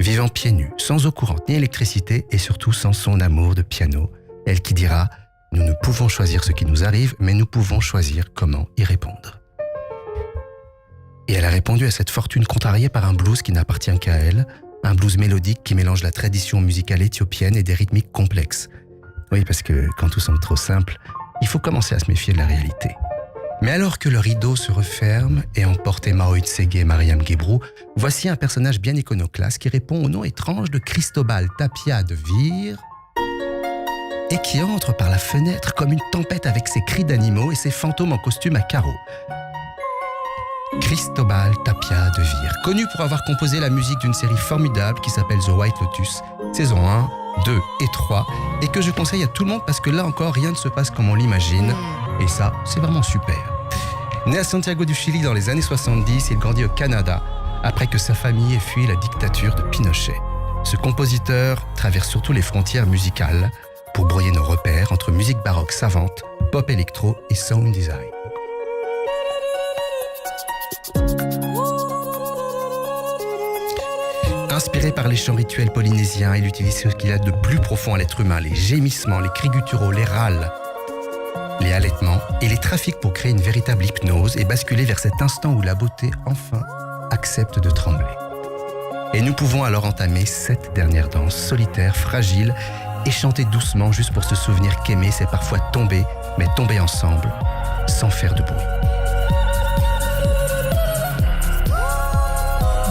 Vivant pieds nus, sans eau courante ni électricité et surtout sans son amour de piano, elle qui dira « Nous ne pouvons choisir ce qui nous arrive, mais nous pouvons choisir comment y répondre. » Et elle a répondu à cette fortune contrariée par un blues qui n'appartient qu'à elle, un blues mélodique qui mélange la tradition musicale éthiopienne et des rythmiques complexes. Oui, parce que quand tout semble trop simple, il faut commencer à se méfier de la réalité. Mais alors que le rideau se referme et emporte Emaoy Tsege Mariam Gebrou, voici un personnage bien iconoclaste qui répond au nom étrange de Cristobal Tapia de Vire et qui entre par la fenêtre comme une tempête avec ses cris d'animaux et ses fantômes en costume à carreaux. Cristobal Tapia de Vire, connu pour avoir composé la musique d'une série formidable qui s'appelle The White Lotus, saison 1, 2 et 3, et que je conseille à tout le monde parce que là encore, rien ne se passe comme on l'imagine, et ça, c'est vraiment super. Né à Santiago du Chili dans les années 70, il grandit au Canada après que sa famille ait fui la dictature de Pinochet. Ce compositeur traverse surtout les frontières musicales pour brouiller nos repères entre musique baroque savante, pop électro et sound design. Inspiré par les chants rituels polynésiens, il utilise ce qu'il a de plus profond à l'être humain, les gémissements, les cris gutturaux, les râles, les halètements et les trafics pour créer une véritable hypnose et basculer vers cet instant où la beauté, enfin, accepte de trembler. Et nous pouvons alors entamer cette dernière danse solitaire, fragile et chanter doucement juste pour se souvenir qu'aimer, c'est parfois tomber, mais tomber ensemble, sans faire de bruit.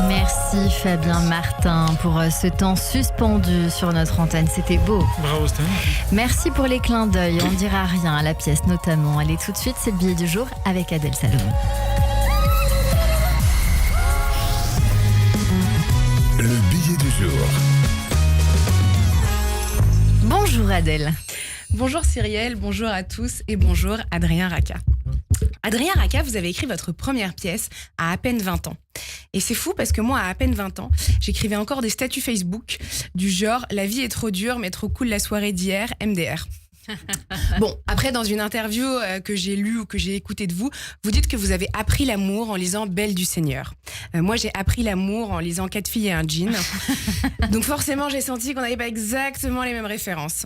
Merci Fabien Martin pour ce temps suspendu sur notre antenne, c'était beau. Bravo Stan. Merci pour les clins d'œil, on ne dira rien à la pièce notamment. Allez tout de suite, c'est le billet du jour avec Adèle Salomon. Le billet du jour. Bonjour Adèle. Bonjour Cyrielle, bonjour à tous et bonjour Adrien Racca. Adrien Racca, vous avez écrit votre première pièce à peine 20 ans. Et c'est fou parce que moi, à peine 20 ans, j'écrivais encore des statuts Facebook du genre « La vie est trop dure, mais trop cool la soirée d'hier, MDR ». Bon, après, dans une interview que j'ai lue ou que j'ai écoutée de vous, vous dites que vous avez appris l'amour en lisant Belle du Seigneur. Moi, j'ai appris l'amour en lisant 4 filles et un jean. Donc forcément, j'ai senti qu'on n'avait pas exactement les mêmes références.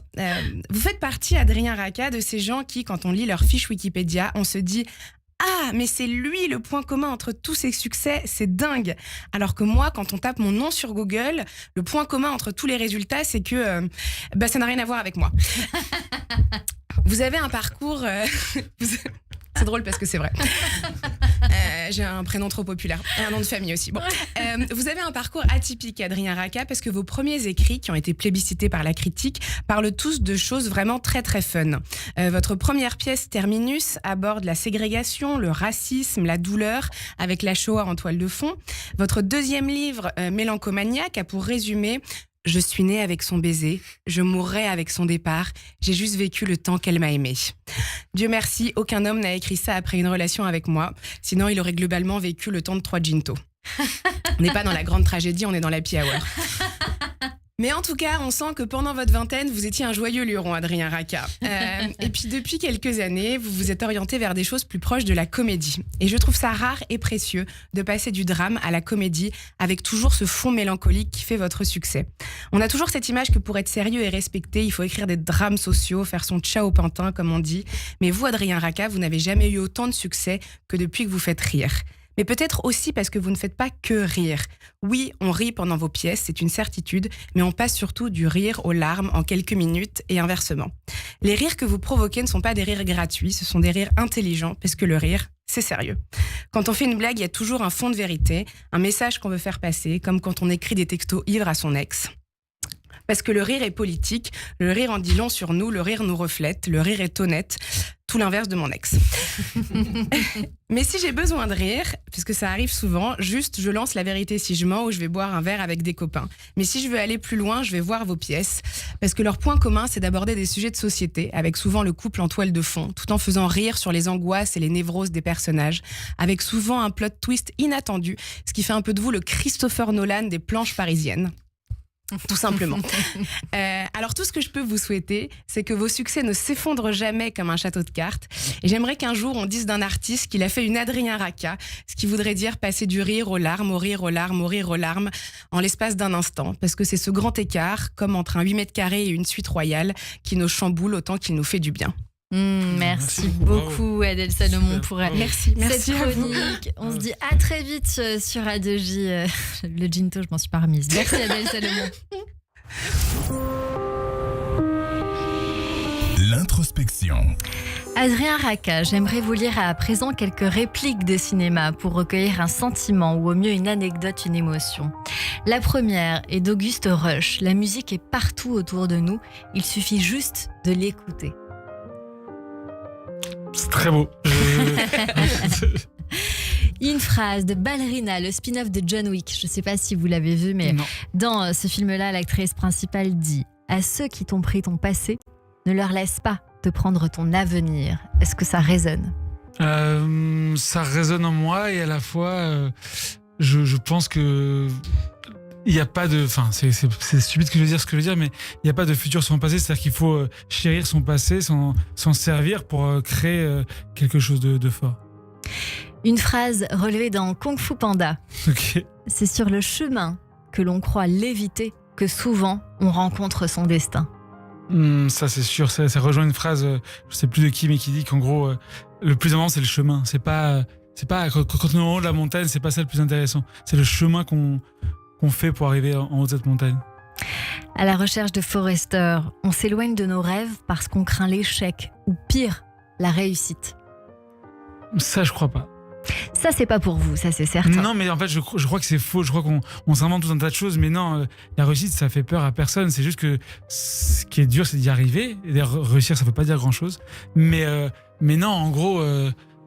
Vous faites partie, Adrien Racca, de ces gens qui, quand on lit leur fiche Wikipédia, on se dit « Ah, mais c'est lui le point commun entre tous ses succès, c'est dingue !» Alors que moi, quand on tape mon nom sur Google, le point commun entre tous les résultats, c'est que ça n'a rien à voir avec moi. Vous avez un parcours... C'est drôle parce que c'est vrai. J'ai un prénom trop populaire et un nom de famille aussi. Bon. Vous avez un parcours atypique, Adrien Racca, parce que vos premiers écrits, qui ont été plébiscités par la critique, parlent tous de choses vraiment très très fun. Votre première pièce, Terminus, aborde la ségrégation, le racisme, la douleur, avec la Shoah en toile de fond. Votre deuxième livre, Mélancomaniaque, a pour résumé: je suis née avec son baiser, je mourrai avec son départ, j'ai juste vécu le temps qu'elle m'a aimé. Dieu merci, aucun homme n'a écrit ça après une relation avec moi, sinon il aurait globalement vécu le temps de 3 gintos. On n'est pas dans la grande tragédie, on est dans l'happy hour. Mais en tout cas, on sent que pendant votre vingtaine, vous étiez un joyeux luron, Adrien Racah. Et puis depuis quelques années, vous vous êtes orienté vers des choses plus proches de la comédie. Et je trouve ça rare et précieux de passer du drame à la comédie avec toujours ce fond mélancolique qui fait votre succès. On a toujours cette image que pour être sérieux et respecté, il faut écrire des drames sociaux, faire son ciao pantin comme on dit. Mais vous, Adrien Racah, vous n'avez jamais eu autant de succès que depuis que vous faites rire. Mais peut-être aussi parce que vous ne faites pas que rire. Oui, on rit pendant vos pièces, c'est une certitude, mais on passe surtout du rire aux larmes en quelques minutes et inversement. Les rires que vous provoquez ne sont pas des rires gratuits, ce sont des rires intelligents, parce que le rire, c'est sérieux. Quand on fait une blague, il y a toujours un fond de vérité, un message qu'on veut faire passer, comme quand on écrit des textos ivres à son ex. Parce que le rire est politique, le rire en dit long sur nous, le rire nous reflète, le rire est honnête, tout l'inverse de mon ex. Mais si j'ai besoin de rire, puisque ça arrive souvent, juste je lance La vérité si je mens ou je vais boire un verre avec des copains. Mais si je veux aller plus loin, je vais voir vos pièces, parce que leur point commun, c'est d'aborder des sujets de société, avec souvent le couple en toile de fond, tout en faisant rire sur les angoisses et les névroses des personnages, avec souvent un plot twist inattendu, ce qui fait un peu de vous le Christopher Nolan des planches parisiennes. Tout simplement. Alors tout ce que je peux vous souhaiter, c'est que vos succès ne s'effondrent jamais comme un château de cartes. Et j'aimerais qu'un jour on dise d'un artiste qu'il a fait une Adrien Racah, ce qui voudrait dire passer du rire aux larmes, au rire aux larmes, au rire aux larmes, en l'espace d'un instant. Parce que c'est ce grand écart, comme entre un 8 mètres carrés et une suite royale, qui nous chamboule autant qu'il nous fait du bien. Merci beaucoup Adèle Salomon pour merci cette chronique. On se dit à très vite sur Radio-J. Le ginto, je m'en suis pas remise. Merci Adèle Salomon. L'introspection. Adrien Racah, j'aimerais vous lire à présent quelques répliques de cinéma pour recueillir un sentiment ou au mieux une anecdote, une émotion. La première est d'Auguste Rush. La musique est partout autour de nous, il suffit juste de l'écouter. C'est très beau. Une phrase de Ballerina, le spin-off de John Wick. Je ne sais pas si vous l'avez vu, mais dans ce film-là, l'actrice principale dit « À ceux qui t'ont pris ton passé, ne leur laisse pas te prendre ton avenir ». Est-ce que ça résonne ? Ça résonne en moi et à la fois, je pense que... Il n'y a pas de... Enfin, c'est stupide que je veux dire ce que je veux dire, mais il n'y a pas de futur sans passé. C'est-à-dire qu'il faut chérir son passé, s'en servir pour créer quelque chose de fort. Une phrase relevée dans Kung Fu Panda. Okay. C'est sur le chemin que l'on croit l'éviter que souvent on rencontre son destin. Ça, c'est sûr. Ça rejoint une phrase, je ne sais plus de qui, mais qui dit qu'en gros, le plus important, c'est le chemin. C'est pas quand on est en haut de la montagne, c'est pas ça le plus intéressant. C'est le chemin qu'on fait pour arriver en haut de cette montagne. À la recherche de Forrester, on s'éloigne de nos rêves parce qu'on craint l'échec ou pire, la réussite. Ça, je crois pas. Ça, c'est pas pour vous, ça c'est certain. Non, mais en fait, je crois que c'est faux. Je crois qu'on s'invente tout un tas de choses, mais non, la réussite, ça fait peur à personne. C'est juste que ce qui est dur, c'est d'y arriver. Et réussir, ça veut pas dire grand-chose. Mais non, en gros...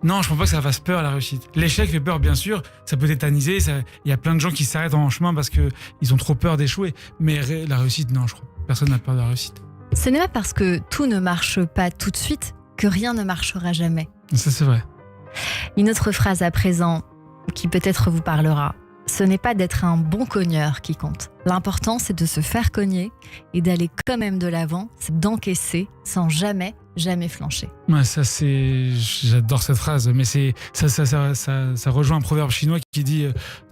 Non, je pense pas que ça fasse peur, la réussite. L'échec fait peur, bien sûr. Ça peut tétaniser. Il y a plein de gens qui s'arrêtent en chemin parce qu'ils ont trop peur d'échouer. Mais la réussite, non, je crois. Personne n'a peur de la réussite. Ce n'est pas parce que tout ne marche pas tout de suite que rien ne marchera jamais. Ça, c'est vrai. Une autre phrase à présent qui peut-être vous parlera. Ce n'est pas d'être un bon cogneur qui compte. L'important, c'est de se faire cogner et d'aller quand même de l'avant. C'est d'encaisser sans jamais flancher. Ouais, ça j'adore cette phrase, mais ça rejoint un proverbe chinois qui dit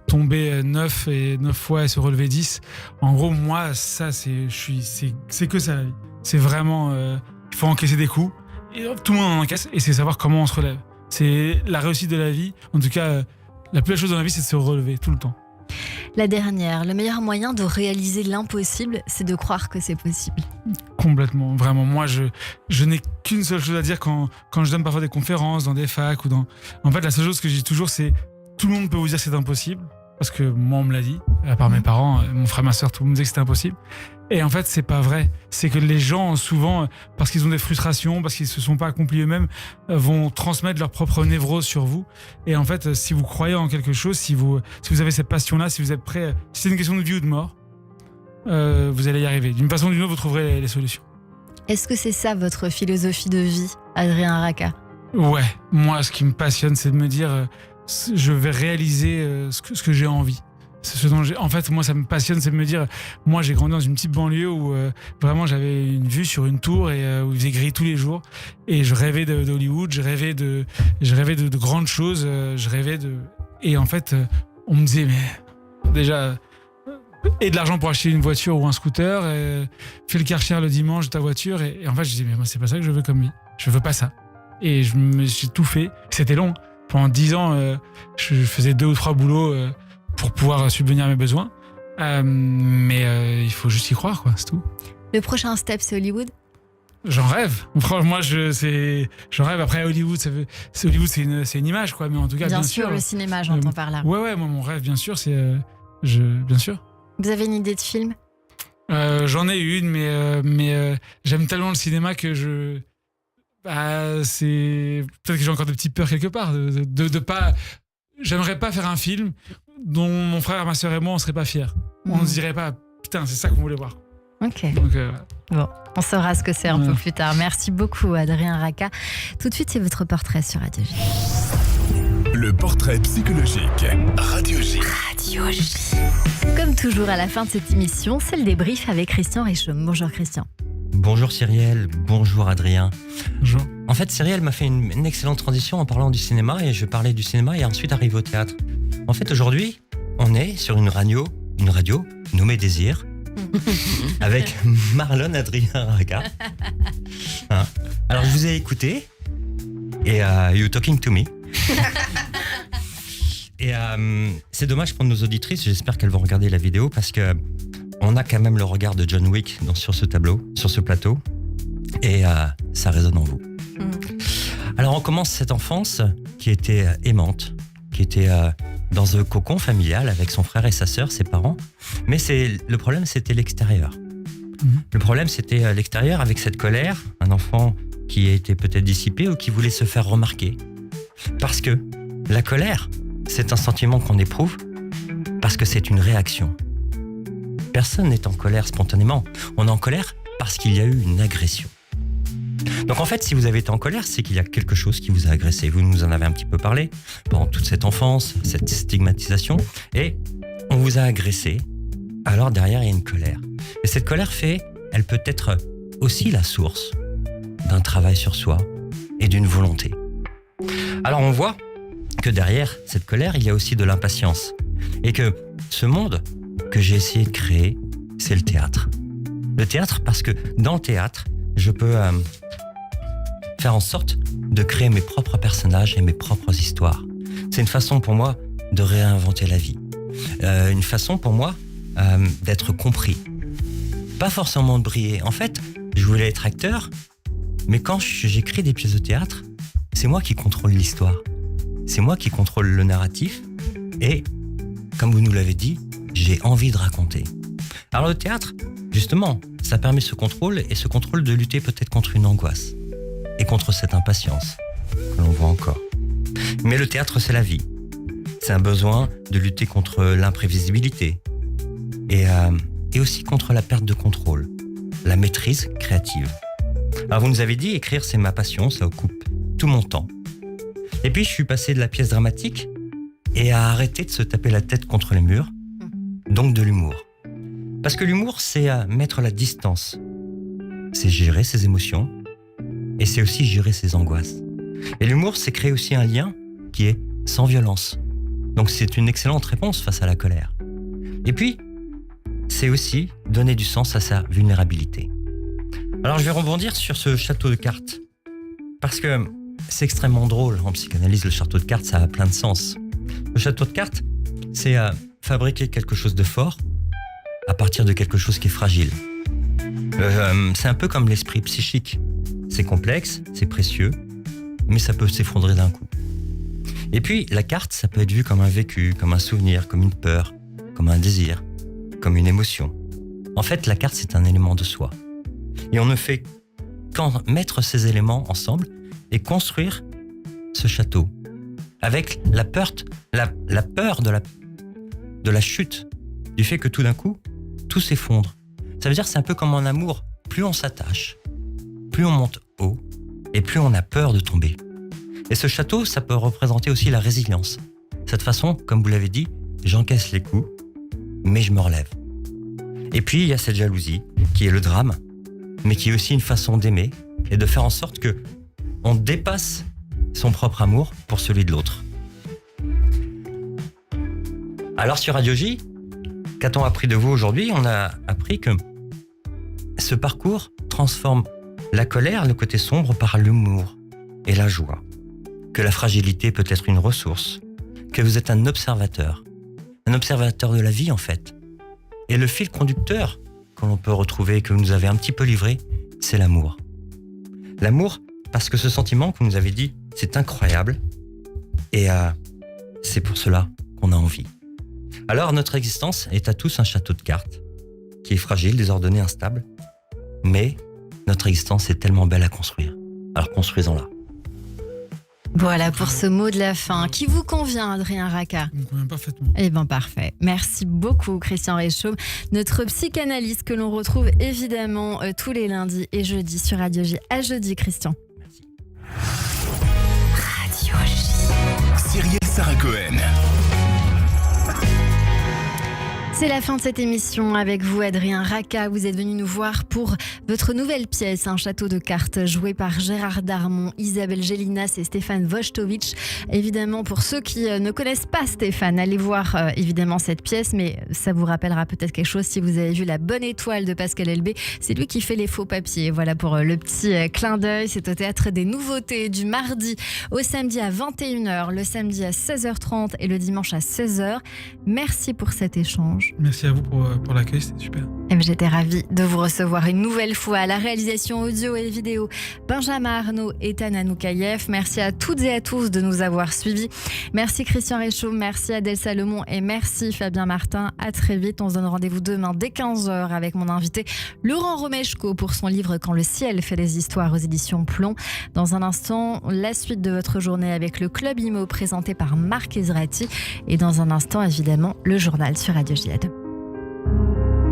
tomber 9 fois et se relever 10. En gros, moi, ça, c'est que ça la vie. C'est vraiment, il faut encaisser des coups, et tout le monde en encaisse, et c'est savoir comment on se relève. C'est la réussite de la vie. En tout cas, la plus belle chose dans la vie, c'est de se relever tout le temps. La dernière, le meilleur moyen de réaliser l'impossible, c'est de croire que c'est possible. Complètement, vraiment. Moi, je n'ai qu'une seule chose à dire quand je donne parfois des conférences dans des facs ou dans... En fait, la seule chose que je dis toujours, c'est tout le monde peut vous dire que c'est impossible, parce que moi, on me l'a dit, à part mes parents, mon frère, ma soeur, tout le monde me disait que c'était impossible. Et en fait, c'est pas vrai. C'est que les gens, souvent, parce qu'ils ont des frustrations, parce qu'ils se sont pas accomplis eux-mêmes, vont transmettre leur propre névrose sur vous. Et en fait, si vous croyez en quelque chose, si vous avez cette passion-là, si vous êtes prêt, si c'est une question de vie ou de mort, vous allez y arriver. D'une façon ou d'une autre, vous trouverez les solutions. Est-ce que c'est ça votre philosophie de vie, Adrien Racah ? Ouais. Moi, ce qui me passionne, c'est de me dire, je vais réaliser ce que j'ai envie. C'est ce dont en fait, moi, ça me passionne, c'est de me dire, moi, j'ai grandi dans une petite banlieue où vraiment j'avais une vue sur une tour et où il faisait gris tous les jours. Et je rêvais d'Hollywood, je rêvais de grandes choses, Et en fait, on me disait, mais déjà, et de l'argent pour acheter une voiture ou un scooter, fais le Karcher le dimanche de ta voiture. Et en fait, je disais, mais moi, c'est pas ça que je veux comme vie. Je veux pas ça. Et j'ai tout fait. C'était long. Pendant 10 ans, je faisais 2 ou 3 boulots pour pouvoir subvenir à mes besoins. Mais il faut juste y croire, quoi, c'est tout. Le prochain step, c'est Hollywood? J'en rêve. Franchement, j'en rêve. Après, Hollywood, Hollywood, c'est une image, quoi. Mais en tout cas, bien sûr. Le cinéma, j'entends par là. Ouais, moi, mon rêve, bien sûr, c'est... bien sûr. Vous avez une idée de film? J'en ai une, mais j'aime tellement le cinéma que c'est... Peut-être que j'ai encore des petites peurs quelque part. De pas... J'aimerais pas faire un film dont mon frère, ma sœur et moi, on serait pas fiers. On ne se dirait pas, putain, c'est ça qu'on voulait voir. Ok. Donc, bon, on saura ce que c'est un peu plus tard. Merci beaucoup, Adrien Racah. Tout de suite, c'est votre portrait sur Radio J. Le portrait psychologique. Radio J. Radio J. Comme toujours, à la fin de cette émission, c'est le débrief avec Christian Richomme. Bonjour Christian. Bonjour Cyrielle, bonjour Adrien. Bonjour. En fait, Cyrielle m'a fait une excellente transition en parlant du cinéma, et je parlais du cinéma et ensuite arrive au théâtre. En fait, aujourd'hui, on est sur une radio nommée Désir, avec Marlon Adrien Racah. Hein. Alors, je vous ai écouté, et You Talking to Me. Et c'est dommage pour nos auditrices, j'espère qu'elles vont regarder la vidéo, parce que on a quand même le regard de John Wick sur ce plateau, et ça résonne en vous. Alors on commence cette enfance qui était aimante, qui était dans un cocon familial avec son frère et sa sœur, ses parents, mais le problème c'était l'extérieur. Le problème c'était l'extérieur avec cette colère, un enfant qui était peut-être dissipé ou qui voulait se faire remarquer. Parce que la colère, c'est un sentiment qu'on éprouve parce que c'est une réaction. Personne n'est en colère spontanément. On est en colère parce qu'il y a eu une agression. Donc en fait, si vous avez été en colère, c'est qu'il y a quelque chose qui vous a agressé. Vous nous en avez un petit peu parlé pendant toute cette enfance, cette stigmatisation, et on vous a agressé. Alors derrière, il y a une colère. Et cette colère elle peut être aussi la source d'un travail sur soi et d'une volonté. Alors on voit que derrière cette colère, il y a aussi de l'impatience. Et que ce monde que j'ai essayé de créer, c'est le théâtre. Le théâtre parce que dans le théâtre, je peux faire en sorte de créer mes propres personnages et mes propres histoires. C'est une façon pour moi de réinventer la vie. Une façon pour moi d'être compris. Pas forcément de briller. En fait, je voulais être acteur, mais quand j'écris des pièces de théâtre, c'est moi qui contrôle l'histoire. C'est moi qui contrôle le narratif. Et, comme vous nous l'avez dit, j'ai envie de raconter. Alors le théâtre, justement, ça permet ce contrôle, et ce contrôle de lutter peut-être contre une angoisse et contre cette impatience que l'on voit encore. Mais le théâtre, c'est la vie. C'est un besoin de lutter contre l'imprévisibilité et aussi contre la perte de contrôle, la maîtrise créative. Alors vous nous avez dit, écrire c'est ma passion, ça occupe tout mon temps. Et puis je suis passé de la pièce dramatique et à arrêter de se taper la tête contre les murs, donc de l'humour. Parce que l'humour, c'est mettre la distance. C'est gérer ses émotions et c'est aussi gérer ses angoisses. Et l'humour, c'est créer aussi un lien qui est sans violence. Donc c'est une excellente réponse face à la colère. Et puis, c'est aussi donner du sens à sa vulnérabilité. Alors je vais rebondir sur ce château de cartes. Parce que c'est extrêmement drôle en psychanalyse, le château de cartes, ça a plein de sens. Le château de cartes, c'est fabriquer quelque chose de fort à partir de quelque chose qui est fragile. C'est un peu comme l'esprit psychique. C'est complexe, c'est précieux, mais ça peut s'effondrer d'un coup. Et puis, la carte, ça peut être vu comme un vécu, comme un souvenir, comme une peur, comme un désir, comme une émotion. En fait, la carte, c'est un élément de soi. Et on ne fait qu'en mettre ces éléments ensemble et construire ce château. Avec la peur de la chute, du fait que tout d'un coup, tout s'effondre. Ça veut dire que c'est un peu comme en amour. Plus on s'attache, plus on monte haut, et plus on a peur de tomber. Et ce château, ça peut représenter aussi la résilience. Cette façon, comme vous l'avez dit, j'encaisse les coups, mais je me relève. Et puis il y a cette jalousie qui est le drame, mais qui est aussi une façon d'aimer et de faire en sorte que on dépasse son propre amour pour celui de l'autre. Alors sur Radio J, qu'a-t-on appris de vous aujourd'hui ? On a appris que ce parcours transforme la colère, le côté sombre, par l'humour et la joie. Que la fragilité peut être une ressource. Que vous êtes un observateur de la vie en fait. Et le fil conducteur que l'on peut retrouver, que vous nous avez un petit peu livré, c'est l'amour. L'amour, parce que ce sentiment que vous nous avez dit, c'est incroyable. Et c'est pour cela qu'on a envie. Alors notre existence est à tous un château de cartes, qui est fragile, désordonné, instable. Mais notre existence est tellement belle à construire. Alors construisons-la. Voilà pour ce mot de la fin. Qui vous convient, Adrien Racah ? Il me convient parfaitement. Eh bien, parfait. Merci beaucoup, Christian Réchaud, notre psychanalyste que l'on retrouve évidemment tous les lundis et jeudis sur Radio J. À jeudi, Christian. Merci. Radio J. Cyrielle Sarah Cohen. C'est la fin de cette émission avec vous, Adrien Racah. Vous êtes venu nous voir pour votre nouvelle pièce, un château de cartes joué par Gérard Darmon, Isabelle Gélinas et Stéphane Wojtowicz. Évidemment, pour ceux qui ne connaissent pas Stéphane, allez voir évidemment cette pièce, mais ça vous rappellera peut-être quelque chose si vous avez vu La Bonne Étoile de Pascal Elbé. C'est lui qui fait les faux papiers. Voilà pour le petit clin d'œil. C'est au Théâtre des Nouveautés du mardi au samedi à 21h, le samedi à 16h30 et le dimanche à 16h. Merci pour cet échange. Merci à vous pour l'accueil, c'était super. J'étais ravie de vous recevoir une nouvelle fois à la réalisation audio et vidéo. Benjamin Arnaud et Tana Noukaïev. Merci à toutes et à tous de nous avoir suivis. Merci Christian Réchaud, merci Adèle Salomon et merci Fabien Martin. À très vite, on se donne rendez-vous demain dès 15h avec mon invité Laurent Romeshko pour son livre Quand le ciel fait des histoires aux éditions Plomb. Dans un instant, la suite de votre journée avec le Club Imo présenté par Marc Ezrati et dans un instant évidemment le journal sur Radio J.